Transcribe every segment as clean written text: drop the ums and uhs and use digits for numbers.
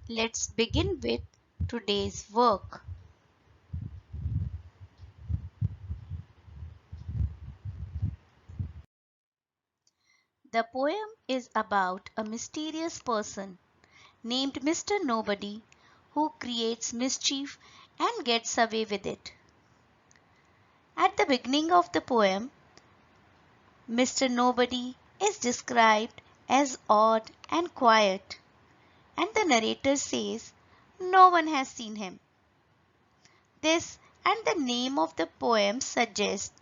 Let's begin with today's work. The poem is about a mysterious person named Mr. Nobody who creates mischief and gets away with it. At the beginning of the poem, Mr. Nobody is described as odd and quiet, and the narrator says no one has seen him. This and the name of the poem suggest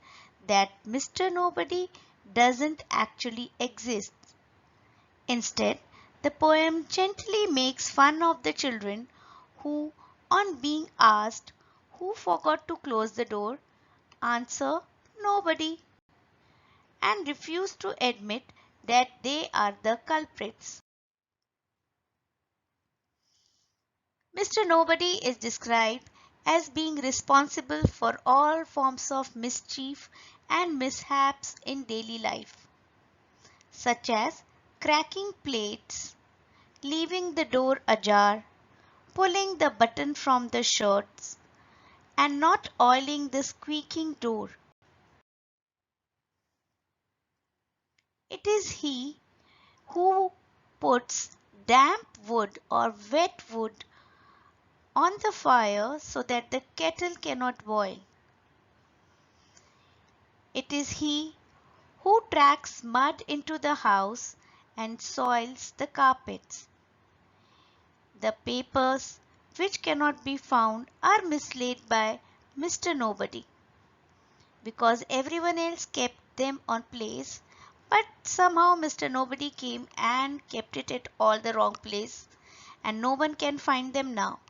that Mr. Nobody doesn't actually exist. Instead, the poem gently makes fun of the children who, on being asked who forgot to close the door, answer nobody and refuse to admit that they are the culprits. Mr. Nobody is described as being responsible for all forms of mischief and mishaps in daily life, such as cracking plates, leaving the door ajar, pulling the button from the shirts, and not oiling the squeaking door. It is he who puts damp wood or wet wood on the fire so that the kettle cannot boil. It is he who tracks mud into the house and soils the carpets. The papers which cannot be found are mislaid by Mr. Nobody because everyone else kept them on place, but somehow Mr. Nobody came and kept it at all the wrong place and no one can find them now.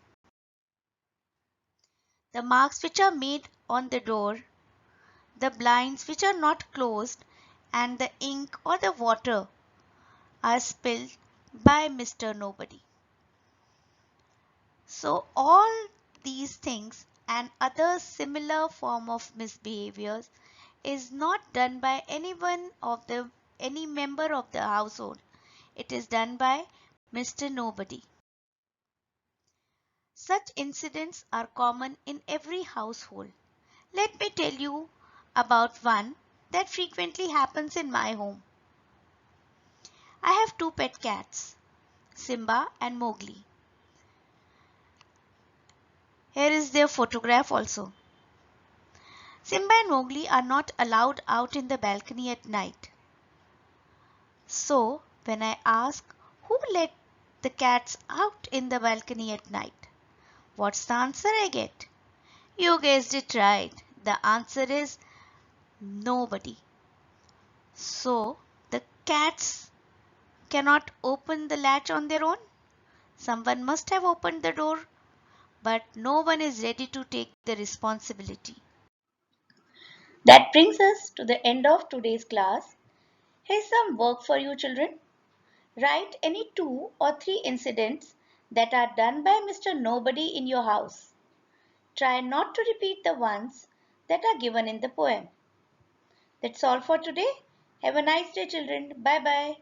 The marks which are made on the door, the blinds which are not closed, and the ink or the water are spilled by Mr. Nobody. So all these things and other similar form of misbehaviors is not done by any member of the household. It is done by Mr. Nobody. Such incidents are common in every household. Let me tell you about one that frequently happens in my home. I have two pet cats, Simba and Mowgli. Here is their photograph also. Simba and Mowgli are not allowed out in the balcony at night. So, when I ask who let the cats out in the balcony at night, what's the answer I get? You guessed it right. The answer is nobody. So, the cats cannot open the latch on their own. Someone must have opened the door, but no one is ready to take the responsibility. That brings us to the end of today's class. Here's some work for you children. Write any two or three incidents that are done by Mr. Nobody in your house. Try not to repeat the ones that are given in the poem. That's all for today. Have a nice day children. Bye bye.